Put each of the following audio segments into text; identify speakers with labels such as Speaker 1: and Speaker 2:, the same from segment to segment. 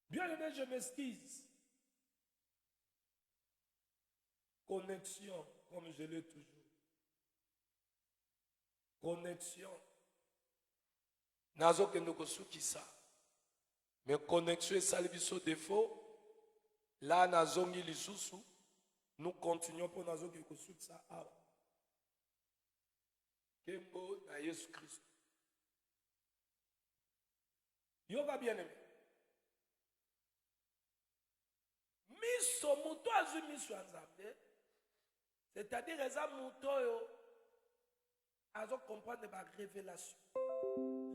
Speaker 1: Bien aimé, je m'excuse. Connexion, comme je l'ai toujours. Connexion. Nazo kendo kosukisa. Mais connexion et salviso défaut. Là, nazongi lisusu. Nous continuons pour nazo kendo kosukisa. Kembo na Yesu Christ. Yoga bien aimé. Miso muto azu miso anzambe. C'est-à-dire eza muto yo azo comprendre ma révélation.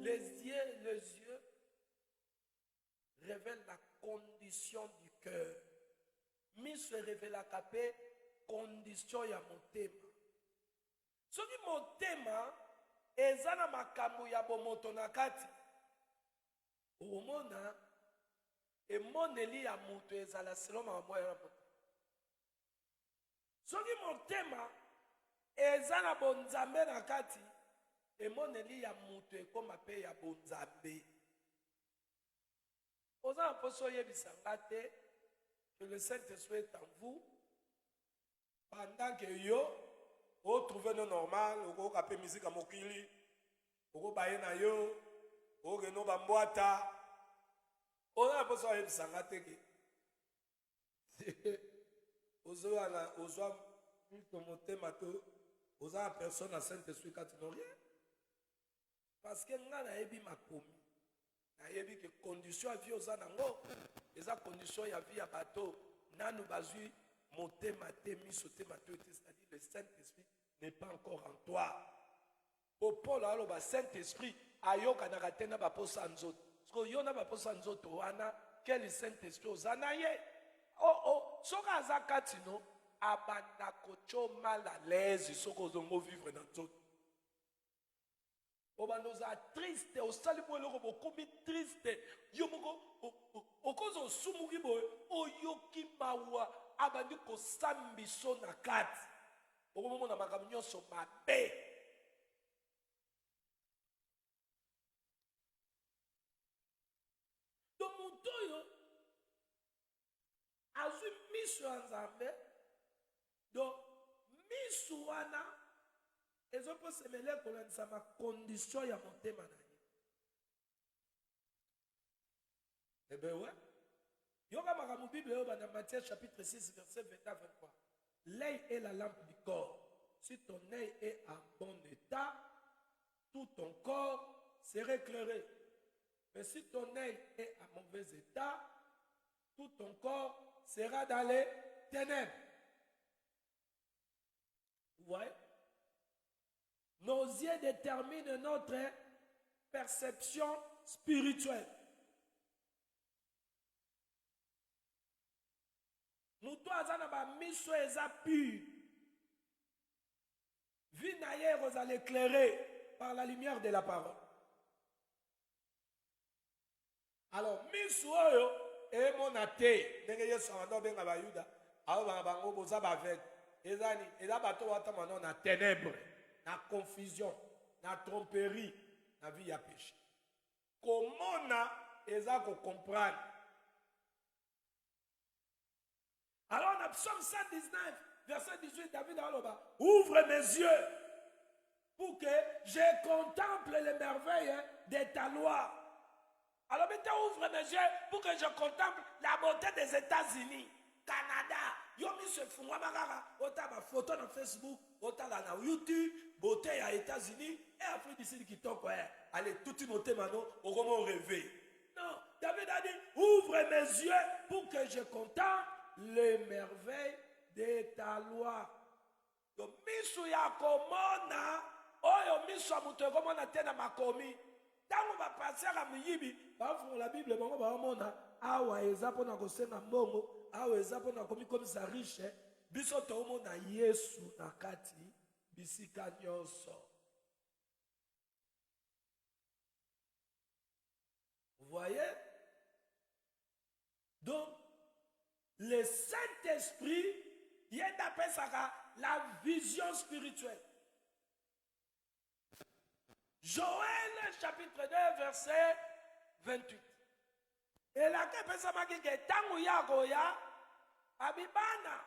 Speaker 1: Les yeux révèlent la condition du cœur. Miso révèle la capé condition ya motema. Soki motema eza na makambo ya bomoto na kati. Omona emoneli ya muto ezala selon makambo ya bomoto. Soki motema eza na bonzambe na kati emoneli ya muto ekoma pe ya bonzambe. Oza na poso yebisanga te que le Saint-Esprit est en vous pendant que yo o trouver no normal oko kape musique mokili oko baye na yo o geno bambwata oza na poso yebisanga te ke ozwa mito motema to oza na personne na Saint-Esprit kati no rien. Parce que nga nayebi makomi nayebi ke condition ya vie oza nango eza condition ya vie ya bato nanu bazwi motema te miso te bato te, c'est-à-dire le Saint-Esprit n'est pas encore en toi. Po Paul aloba Saint-Esprit ayokanaka te na baposa nzoto. Parce que yo na baposa nzoto wana quel Saint-Esprit oza na ye. Soka aza kati no abanda kocho mal à l'aise soko zongo vivre dans nzoto. Obanoza triste, osali bo eloko bokomi triste. Yo moko okozo sumuki boye oyoki mawa abandi kosambiso na kati. Okomona makambo nyonso mabe. Donc mutoyo azwi miso ya Nzambe. Donc miso wana ezopo semele kolandisa ma condition ya motema na ye. Eh ben ouais. Yoka makambo Bible yo dans Matthieu chapitre 6 verset 20 à 23. L'œil est la lampe du corps. Si ton œil est en bon état, tout ton corps sera éclairé. Mais si ton œil est en mauvais état, tout ton corps sera dans les ténèbres. Vous voyez? Nos yeux déterminent notre perception spirituelle. Nous tous avons ba miso eza pur. Vie na ye vous l'éclairer par la lumière de la parole. Alors miso oyo e monate ndenge Yesu ando benga ba Yuda awo ba bango boza ba vet ezani eza bato wata mano na ténèbres. Na confusion, na tromperie, na vie ya péché. Comment na eza ko comprendre? Alors on a Psaume 119, verset 18, David Aloba, ouvre mes yeux pour que je contemple les merveilles de ta loi. Alors maintenant ouvre mes yeux pour que je contemple la beauté des États-Unis, Canada. Yo mi se fungwa magara, ota ba photo na Facebook, ota la na YouTube, beauté à États-Unis et Afrique du Sud qui tombe. Allez, tout une beauté maintenant, au comment rêver. Non, David a dit, ouvre mes yeux pour que je contemple les merveilles de ta loi. Donc, misu ya komona, oyo misu amuto komona tena makomi. Tango ba passer à miyibi, ba font la Bible, bango ba mona, awa ezapo na kosenga mbongo. Awe ezapo na komi comme ça riche, biso tomo na Yesu na kati bisika nyonso. Vous voyez? Donc le Saint-Esprit il appelle ça la vision spirituelle. Joël chapitre 2 verset 28. Et elaka epesamaki ke ntango ya koya abibana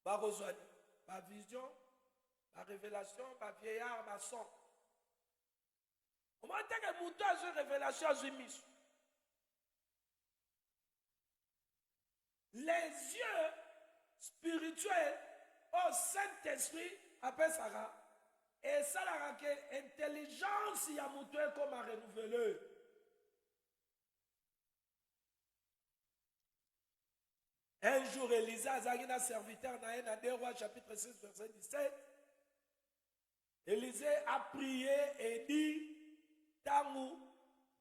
Speaker 1: bakozwa bavision barévélation bavieillard bason omoni teke moto azwi révélation azwi miso. Les yeux spirituels au Saint-Esprit apesaka esalaka ke intelligence ya moto ekoma renouvelée. Un jour, Élisée azalaki na serviteur na ye na 2 Rois chapitre 6 verset 17. Élisée a prié et dit tangu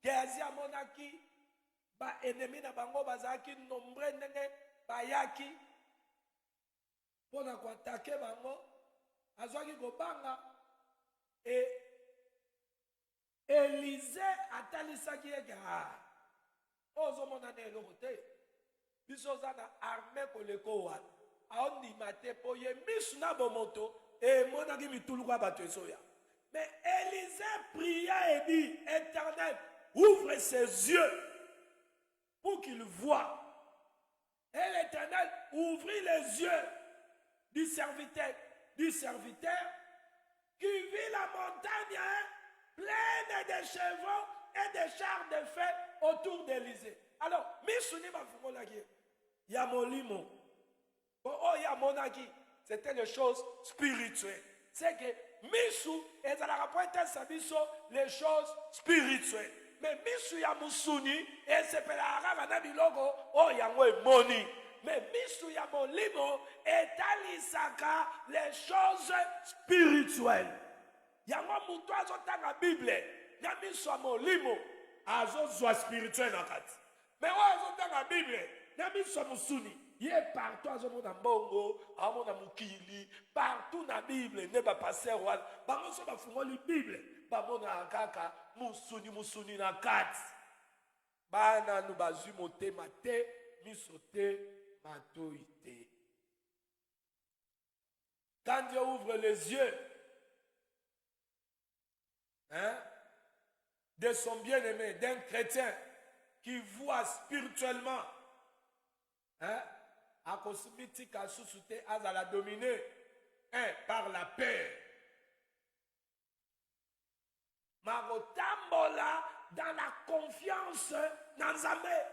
Speaker 1: Géasi amonaki ba ennemi na bango bazalaki nombre ndenge bayaki pona koatake bango azwaki kobanga et Élisée atalisaki eke ozomona na eloko te biso oza na arme koleko wana aondima te po ye misu na bomoto emonaki mituluka bato ezoya. Mais Élisée pria et dit, Éternel, ouvre ses yeux pour qu'il voie. Et l'Éternel ouvrit les yeux du serviteur qui vit la montagne pleine de chevaux et de chars de feu autour d'Élisée. Alors, misuni mafukolaki ya molimo. Oh ya monaki, c'était les choses spirituelles. C'est que misu ezalaka po etesa biso les choses spirituelles. Mais misu ya musuni esepelaka kaka na biloko oyo yango emoni. Mais misu ya molimo etalisaka les choses spirituelles. Yango mutu azotanga Bible na misu ya molimo azozwa spirituel na kati. Mais oyo azotanga Bible na misu ya musuni ye partout azomona mbongo amona mukili partout na Bible ne ba passer wana bango so bafungoli Bible bamona kaka musuni na kati bana nu bazwi motema te miso te matoi te. Quand Dieu ouvre les yeux de son bien-aimé, d'un chrétien qui voit spirituellement, akosimitika susute azala dominé par la peur. Marotambola dans la confiance dans Nzambe.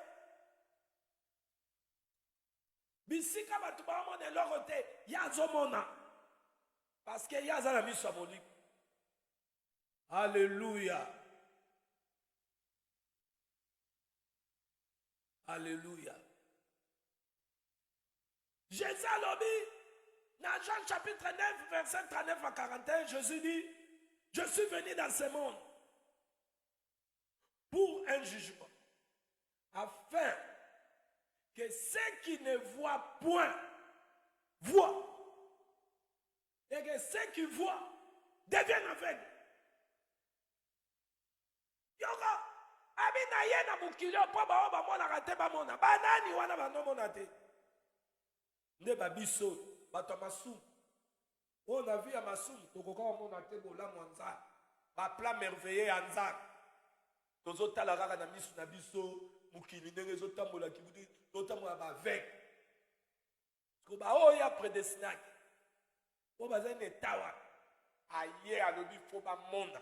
Speaker 1: Bisika batu ba mona eloko te yazomona parce que yazala miso moli. Alléluia. Alléluia. Jésus a dit, dans Jean chapitre 9, verset 39 à 41, Jésus dit, je suis venu dans ce monde pour un jugement, afin que ceux qui ne voient point, voient, et que ceux qui voient deviennent aveugles. Yoga, abina yena mukilo po ba ba mona kate ba mona, banani wana ba no mona te. Ne babiso bato masum on a vu à masum tokoka mona te bola mwanza ba plat merveilleux ya nzaka tozo tala kaka na misu na biso mukili ndenge zo tambola kibuti to tambola ba avec ko ba oya prédestiné o bazane tawa aye alobi fo ba mona.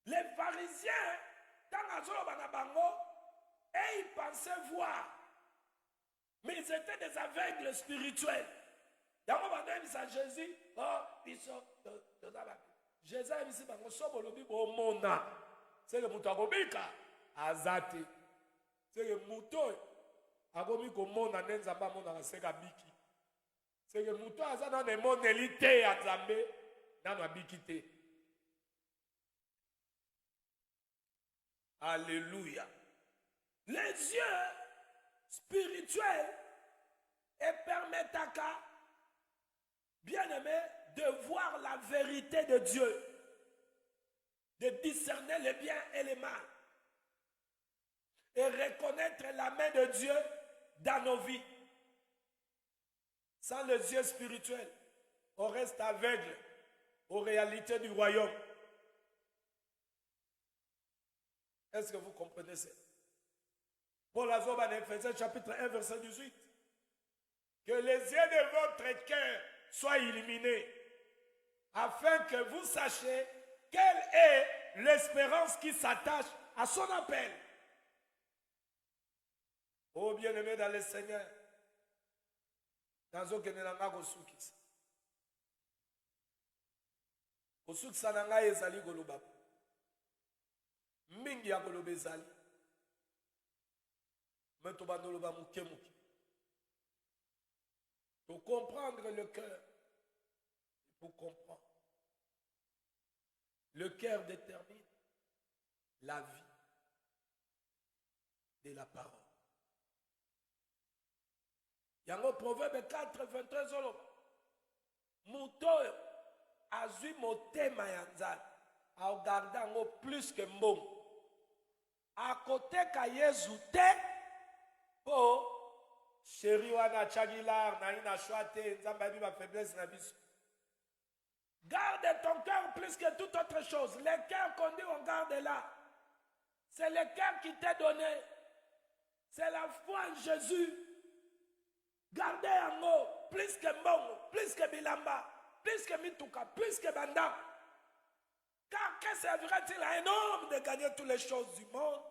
Speaker 1: Les pharisiens dans azolo bana bango et ils pensaient voir. Mais ils étaient des aveugles spirituels. Yango bandem sa Jésus, biso Jésus a dit bango sobo lobi bo mona. C'est que muto akobika azati. C'est que muto akomi ko mona nenzamba mona kaseka biki. C'est que muto azana ne monelite ya Nzambe na na bikite. Alléluia. Les yeux spirituel et permettent à cas, bien-aimé, de voir la vérité de Dieu, de discerner le bien et le mal, et reconnaître la main de Dieu dans nos vies. Sans les yeux spirituels, on reste aveugle aux réalités du royaume. Est-ce que vous comprenez ça? Paul Azoba, Ephésiens chapitre 1, verset 18. Que les yeux de votre cœur soient illuminés, afin que vous sachiez quelle est l'espérance qui s'attache à son appel. Oh bien-aimé dans le Seigneur, dans aucun élément kosukisa. Kosukisa nanga ezali koloba. Mingi ya koloba ezali. Mais to bandoloba muke muke. Pour comprendre le cœur, pour comprendre. Le cœur détermine la vie de la parole. Yango Proverbe 4, 23 oloba. Mutoyo azui motema ya nzala. Aogarda yango plus que mbongo. Akoteka Yesu te po chéri wana chagilar na ina chwate nzamba bi ba faiblesse na biso. Garde ton cœur plus que toute autre chose. Le cœur qu'on dit on garde là. C'est le cœur qui t'est donné. C'est la foi en Jésus. Gardez yango plus que mbongo, plus que bilamba, plus que mituka, plus que banda. Car que servira-t-il à un homme de gagner toutes les choses du monde,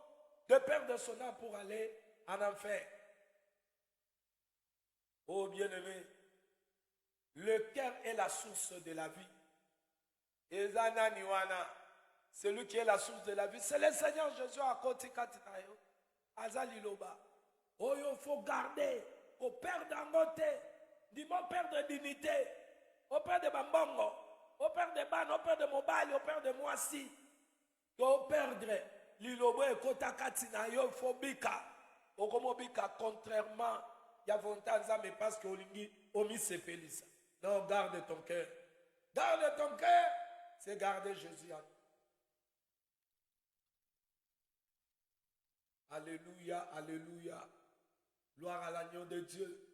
Speaker 1: de perdre son âme pour aller en enfer? Oh bien-aimé, le cœur est la source de la vie. Ezana niwana, celui qui est la source de la vie, c'est le Seigneur Jésus à côté katinayo. Azali loba. Oh, il faut garder, au père d'angote, dis-moi père de dignité, au père de bambongo, au père de ban, au père de mobile, au père de moisi, au perdre l'ilobo et kota katinayo, il faut bika. Au comme bika, contrairement, il y a 20 ans, mais parce que Olingi, omi se félisa. Non, garde ton cœur. Garde ton cœur. C'est garder Jésus. Alléluia, alléluia. Gloire à l'agneau de Dieu.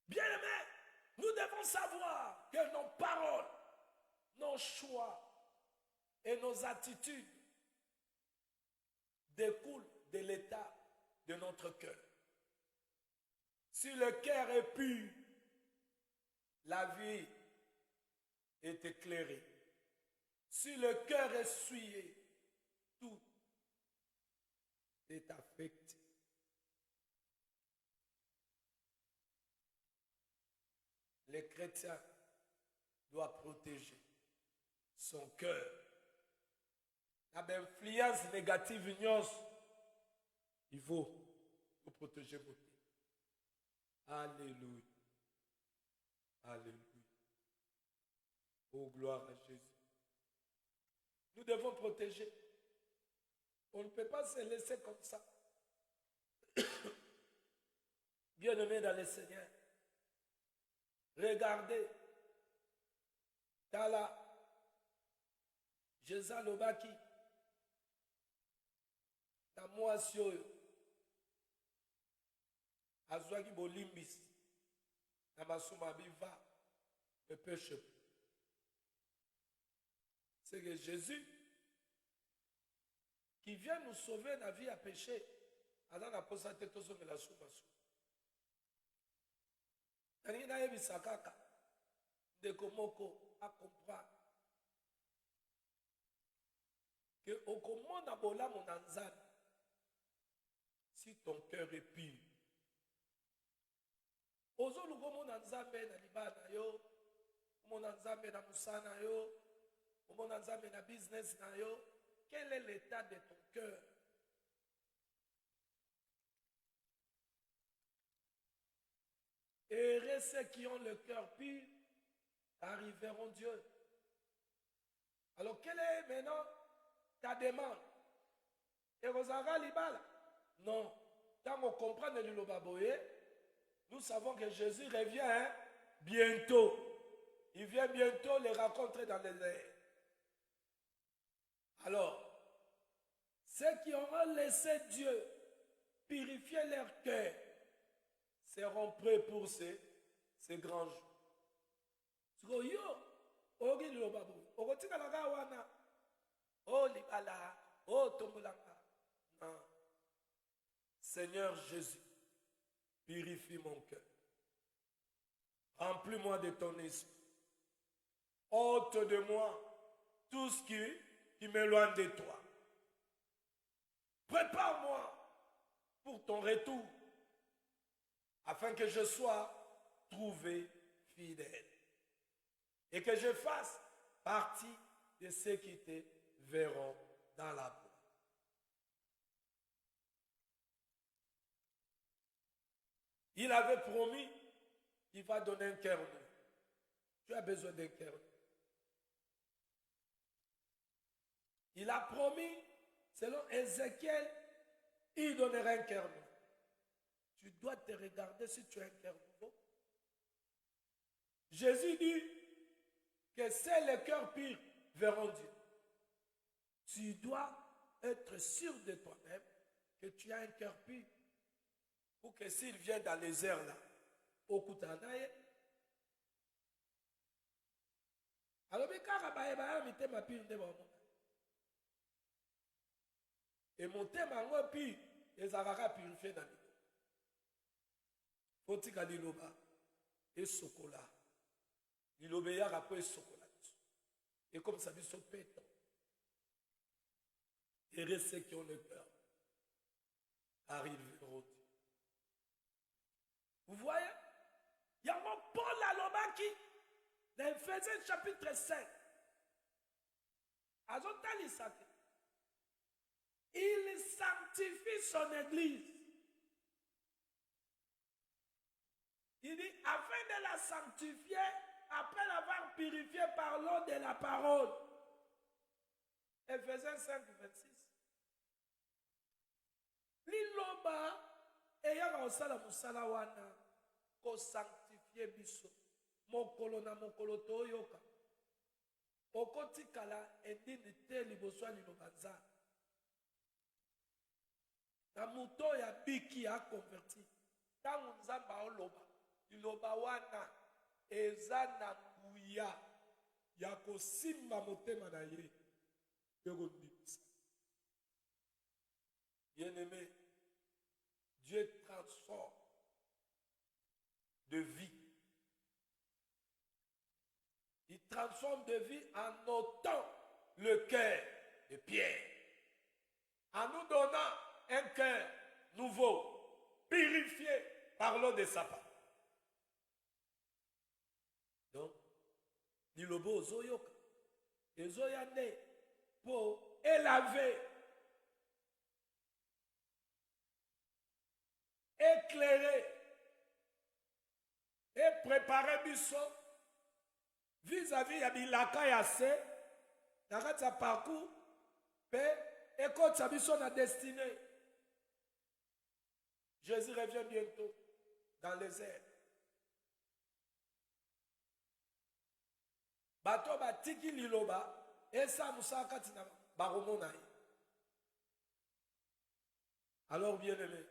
Speaker 1: Bien-aimés, nous devons savoir que nos paroles, nos choix et nos attitudes découlent de l'état de notre cœur. Si le cœur est pur, la vie est éclairée. Si le cœur est souillé, tout est affecté. Les chrétiens doivent protéger son cœur. L'influence négative, il faut protéger votre cœur. Alléluia. Alléluia. Oh, gloire à Jésus. Nous devons protéger. On ne peut pas se laisser comme ça. Bien-aimés dans le Seigneur, regardez. Tala, Jésus Lobaki, Tamoasioyo, Azwagi Bolimbis, Namasuma Biva, le péché. C'est que Jésus, qui vient nous sauver la vie à péché, alors on a posé la tête sur la soumassou. Il y a des sakaka de komoko à comprendre que au commande à bola mon anzan, si ton cœur est pur, ozo lugo mon anzambe na libana yo, mon anzambe na musana yo, mon anzambe na business na yo, quel est l'état de ton cœur? Heureux ceux qui ont le cœur pur arriveront Dieu. Alors, quelle est maintenant ta demande? Et Rosara Libala? Non. Quand on comprend le Lobaboye, nous savons que Jésus revient bientôt. Il vient bientôt les rencontrer dans les airs. Alors, ceux qui auront laissé Dieu purifier leur cœur seront prêts pour ces grands jours. okotika laka wana oh libala oh tombolanga. Non. Seigneur Jésus, purifie mon cœur. Remplis-moi de ton esprit. Ôte de moi tout ce qui m'éloigne de toi. Prépare-moi pour ton retour, afin que je sois trouvé fidèle et que je fasse partie de ceux qui te verront dans la gloire. Il avait promis qu'il va donner un cœur nouveau. Tu as besoin d'un cœur nouveau. Il a promis, selon Ézéchiel, il donnera un cœur nouveau. Tu dois te regarder si tu as un cœur nouveau. Jésus dit que seuls les cœurs purs verront Dieu. Tu dois être sûr de toi-même que tu as un cœur pur. Pour que s'il vient dans les airs là, au Koutanaye, alors mais et mon thème en puis les Arabes purifiés dans l'eau. Faut-il qu'à l'iloba et chocolat, l'iloba y a rapport et chocolat. Et comme ça dit son péton, et ceux qui ont le cœur arrivent au Dieu. Vous voyez, il y a mon Paul à l'Oba qui, dans Ephésiens chapitre 5, il sanctifie son église. Il dit, afin de la sanctifier, après l'avoir purifiée par l'eau de la parole. Ephésiens 5, 26. L'Iloba, ayant osala musala wana, ko sanctifier biso. Mokolo na mokolo toyoka. Okotikala edini te liboso liloba nzambe. Na muto ya biki a converti. Tangu nzamba oloba, liloba wana eza na nguya ya kosimba motema na ye. Bien-aimé, Dieu transforme de vie. Il transforme de vie en ôtant le cœur de pierre. En nous donnant un cœur nouveau, purifié par l'eau de sa part. Donc, lilobo zoyoka, ezoyane pour élaver, éclairer et préparer biso vis-à-vis ya bilaka ya se na kati ya parcours pe ekotisa biso na destinée. Jésus revient bientôt dans les airs. Bato batiki liloba esa musaka kati na baromona ye. Alors bien-aimé,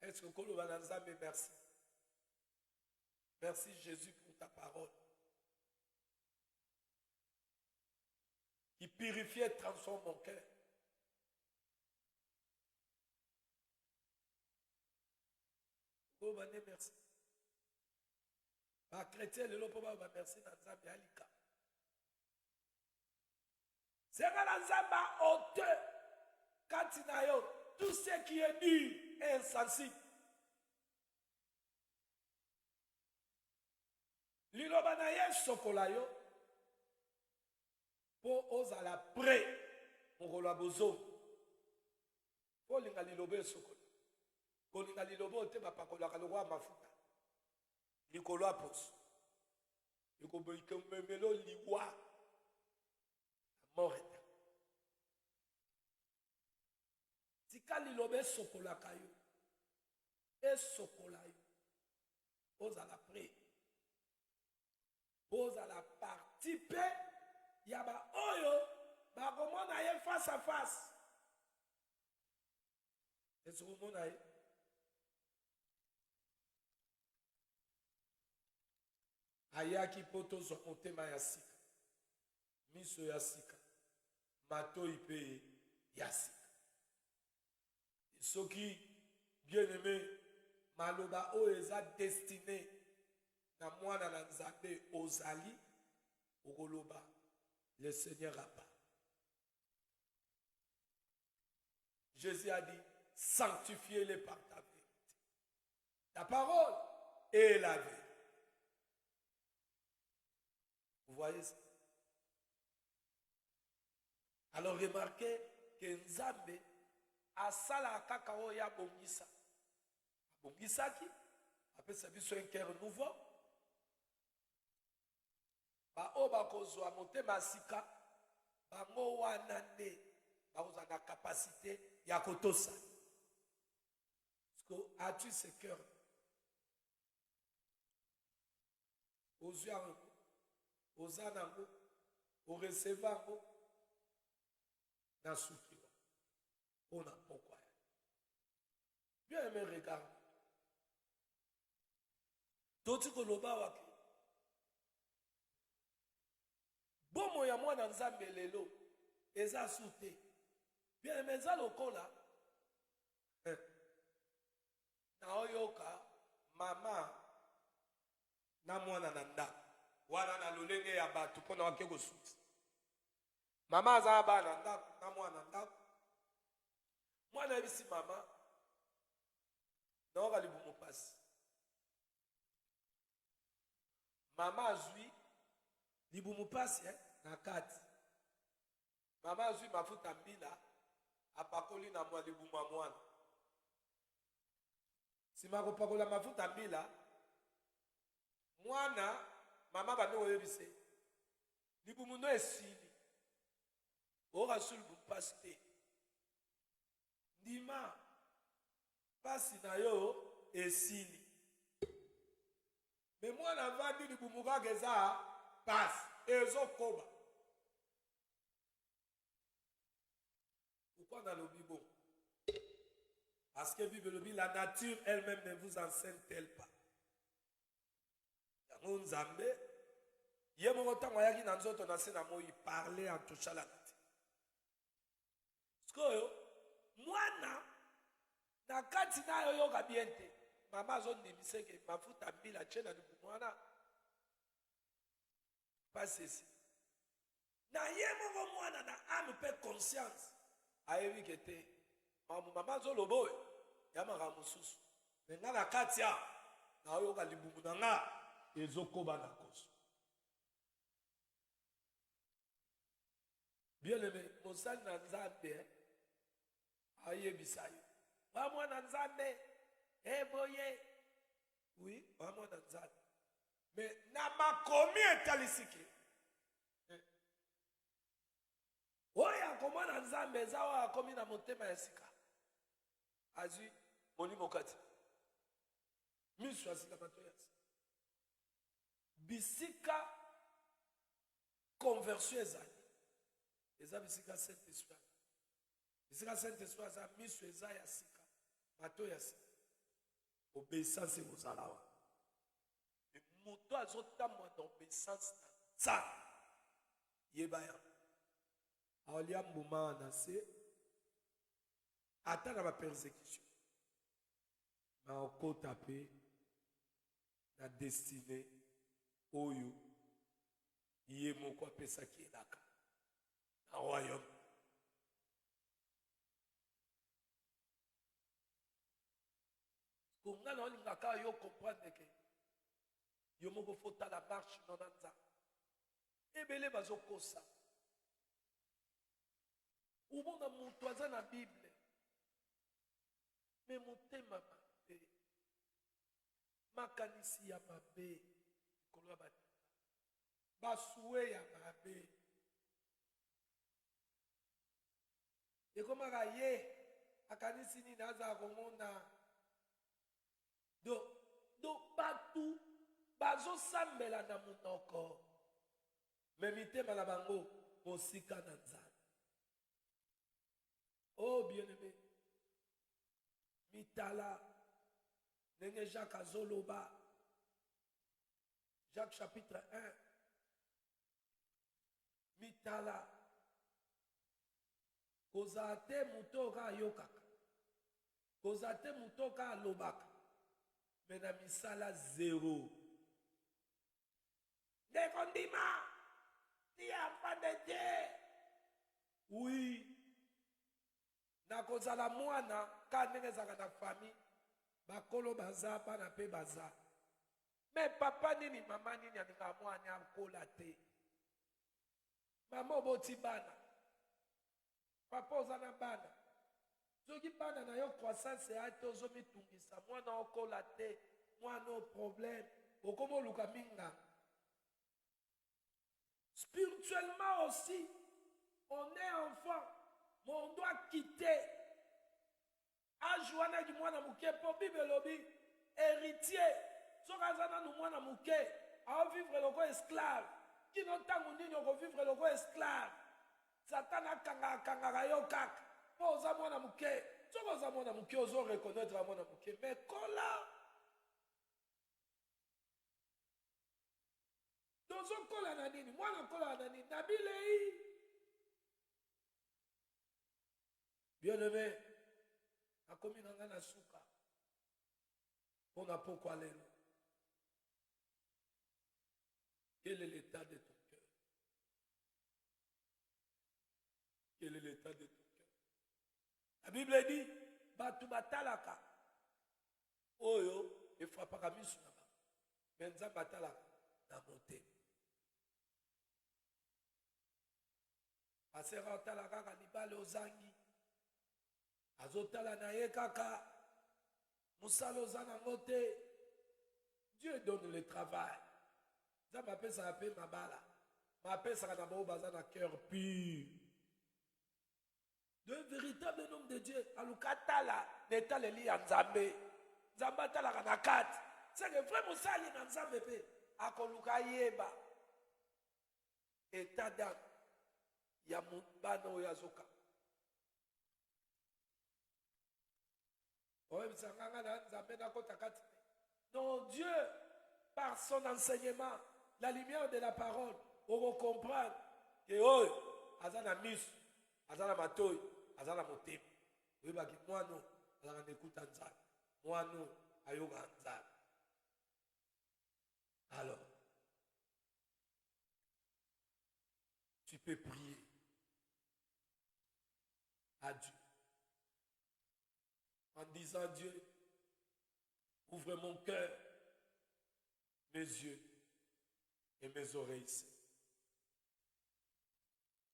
Speaker 1: est-ce que Koloba Nzambe merci? Merci Jésus pour ta parole. Qui purifie et transforme mon cœur. Koloba merci. Par chrétien, le lopo ba merci Nzambe alika. C'est que Nzambe auteur Katinayo, tout ce qui est dur et insensible. Liloba na ye sokola yo po ozala prêt mokolo bozo po linga liloba sokola ko linga liloba te bapakolaka lokwa mafuta likolo apos ikoboyike memelo liwa moreta tika liloba sokola kayo sokola yo ozala prêt. Pose à la participer, il y a ba oyo, ba comment naye face à face. Est-ce que vous naye? ayaki po tozwa motema ya sika, miso ya sika, matoi mpe ya sika. Soki bien aimé maloba oyo eza destiné na mwana na Nzambe ozali okoloba le Seigneur a parlé. Jésus a dit sanctifiez-les par ta vérité. Ta parole est la vérité. Vous voyez ça? Alors remarquez que Nzambe asala kaka oyo abongisa. Abongisaki, apesa biso un cœur nouveau. Ba o bakozwa motema sika, bango wana nde bakozwa na capacité ya kotosa. Parce que as-tu ce cœur? Ozwa yango, oza nango, oreceva yango, na suki wa. On a pourquoi. Bien aimé, regarde. Toti koloba waki. Bomo ya mwana Nzambe lelo eza sute. Bien aimé, eza lokola. Na oyoka mama na mwana na ndako. Wana na lolenge ya batu pona wake ko suti. Mama aza bana ndako na mwana ndako. Mwana bisi mama na oka libumu pasi. Mama azui libumu pasi na kati. Mama azui mafuta mbila apakoli na mwa libumu mwana. Sima kopakola mafuta mbila mwana mama bande oyebise libumu no esili. Oka sul libumu pasi te. Ndima pasi na yo esili. Mais moi na vandi libumu kaka eza pasi ezokoba. Pourquoi dans le Bible? Parce que Bible dit la nature elle-même ne vous enseigne-t-elle pas? Yango Nzambe ye moko ntango ayaki na nzoto na se na moi parler en touchant la nature. Sikoyo mwana na kati na yo yoka bien te. Mama azondimise ke mafuta mbila chena libumu wana pasesi. Na ye moko mwana na ame pe conscience ayebi ke te mama azoloboye ya makambo mosusu. Me nga na kati ya na oyoka libumu na nga ezokoba na koso. Bien aimé, mosali na Nzambe ayebisa yo. Wa mwana Nzambe boye. Oui, wa mwana Nzambe. Mais na makomi etalisiki. Oya komana Nzambe ezawa akomi na motema ya sika. Azui molimo kati. Miso asika matoyasi. Bisika conversion ezali. Eza bisika Saint-Esprit. Bisika Saint-Esprit eza miso eza ya sika. Matoyasi. Obéissance ezalawa. Et moto azotamwa d'obéissance na ça. Yebaya. Aolia mbuma na se ata na ba persécution. Na okota pe na destinée oyo ye moko apesaki elaka na royaume. Konga na olingaka yo comprendre que yo moko fota la marche dans Nzambe. Ebele bazokosa. Ubona muntu aza na Bible. Me motema mabe. Makanisi ya mabe. Kolo ba. Basuwe ya mabe. Ekomaka ye akanisi nini aza komona. Do batu bazo sambela na munoko. Me mitema na bango mosika na Nzambe. Oh bien-aimé, mitala, nenge Jacques Azoloba. Jacques chapitre 1. Mitala. Kozate mutoka yokaka. Kozate mutoka lobaka. Mena misala zéro. Dekondima. Ti enfant de Dieu. Oui. Na kozala mwana ka ndenge ezalaka na famille bakolo baza bana mpe baza me papa nini mama nini alingaka mwana akola te mama oboti bana papa oza na bana soki bana na yo croissance ya te ozomitungisa mwana okola te mwana o problème okoma oluka minga spirituellement aussi on est enfant. Mais on doit quitter. Ajuana du mwana mouké pour Bible lobby. Héritier. Sokazana nous mwana mouké. A vivre le go esclave. Qui n'ont pas mouni nous vivre le go esclave. Satana kanga yo kak. Posa mwana mouké. Sokaza mwana mouké ozo reconnaître la mwana mouké. Mais kola. Dozo kola na nini. Mwana kola na nini. Nabilei. Bien-aimé, a commis dans la souka. On a pourquoi aller. Quel est l'état de ton cœur? Quel est l'état de ton cœur? La Bible dit, Batu batalaka. Oyo, il faut pas kami sunaba. Menza batalaka na monté. Asera talaka kanibale ozangi. Azotala na ye kaka. Musalo zana ngote. Dieu donne le travail. Ça m'appelle ça appelle ma bala. M'appelle ça d'abord bazar na cœur pur. D'un véritable homme de Dieu. Alukatala neta le li anzambe. Nzamba tala kana kat. C'est que vraiment ça li nzambe pe. Akoluka yeba. État d'âme. Ya mubano yazoka. Donc Dieu, par son enseignement, la lumière de la parole, on va comprendre que oh, azana mis, azana matoy, azana motim. Oui, bah qui moi non, azana n'écoute anzal, moi non, ayoga anzal. Alors, tu peux prier à Dieu. En disant Dieu, ouvre mon cœur, mes yeux et mes oreilles.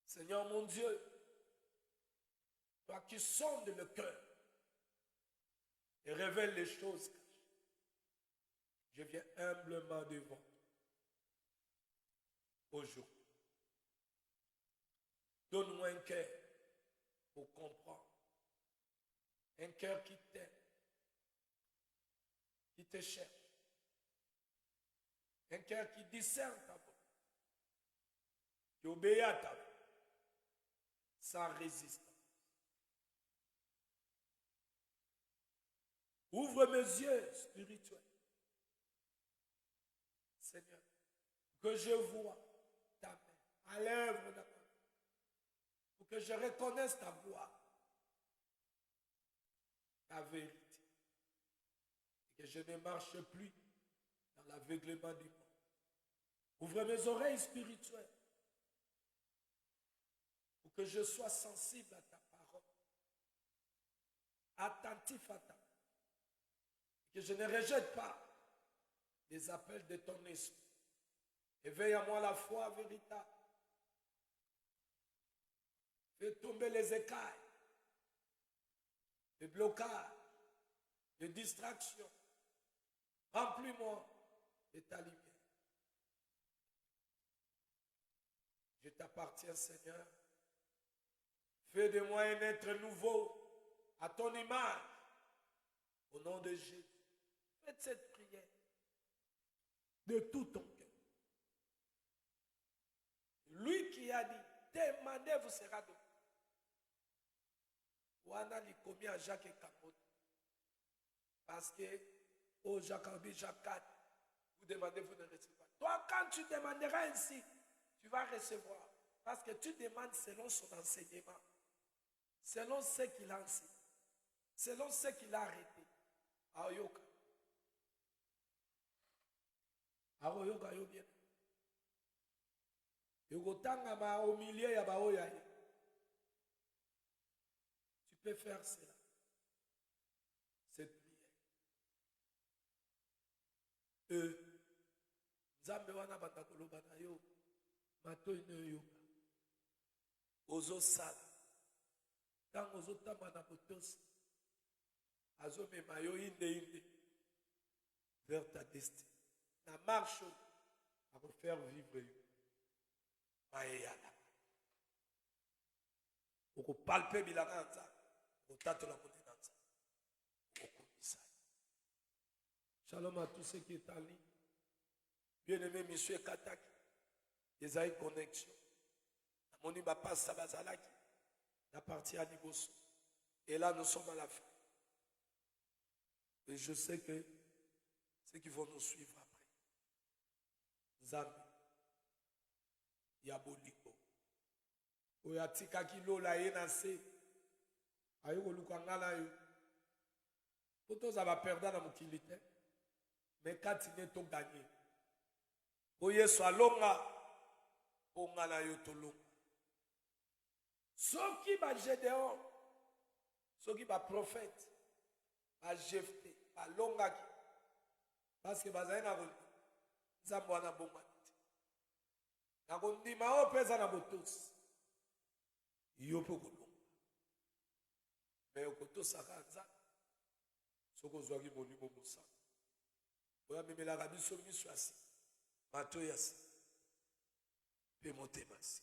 Speaker 1: Seigneur mon Dieu, toi qui sondes le cœur et révèles les choses cachées, je viens humblement devant toi aujourd'hui. Donne-moi un cœur pour comprendre. Un cœur qui t'aime, qui te cherche. Un cœur qui discerne ta voix, qui obéit à ta voix, sans résistance. Ouvre mes yeux spirituels, Seigneur, que je vois ta main à l'œuvre de ta main, pour que je reconnaisse ta voix. La vérité. Et que je ne marche plus dans l'aveuglement du monde. Ouvre mes oreilles spirituelles pour que je sois sensible à ta parole, attentif à ta parole, que je ne rejette pas les appels de ton esprit. Éveille à moi la foi véritable. Fais tomber les écailles, les blocages, les distractions. Remplis-moi de ta lumière. Je t'appartiens, Seigneur. Fais de moi un être nouveau à ton image. Au nom de Jésus. Faites cette prière de tout ton cœur. Lui qui a dit, demandez, vous sera donné. Wana li commis à Jacques et Capote. Parce que, au Jacques 4, Vous demandez, vous ne recevez pas. Toi, quand tu demanderas ainsi, tu vas recevoir. Parce que tu demandes selon son enseignement. Selon ce qu'il a enseigné. Selon ce qu'il a arrêté. Aoyoka. Aoyoka yo bien. Yogotanga ma au milieu ya baoya. Tu peux faire cela. Cette prière. Nzambe wana batakoloba na yo. Mato ino yoka. Ozo sala. Tant ozo tamba na botosi. Azo mema yo inde. Vers ta destinée. Na marche à refaire vivre yo. Maeyana. Oko palpe bilanga nza. Oko tato la kote na nza. Oko misai. Shalom à tous ceux qui sont en ligne. Bien-aimé monsieur Kataki. Ils ont une connexion. Mon iba passe Sabazalaki. La partie à Niboso. Et là, nous sommes à la fin. Et je sais que ceux qui vont nous suivre après. Zambi. Yaboliko. Oyatika kilo la yenase. Ayoko lukangala yo. Poto ça va perdre dans mon kilité. Mais quand il est tout gagné. Oye soit longa. Ongala yo tolo. Ceux qui va Gédéon. Ceux qui va prophète. Va Jephthé. Va longa. Parce que bazaye na bonne. Zambo na bomba. Na kondima o pesa na botos. Yopo kolonga. Mais okotosa kanza. Soko zwaki molimo musa. Oya memela kabiso miso asi. Mato yasi. Pe motema si.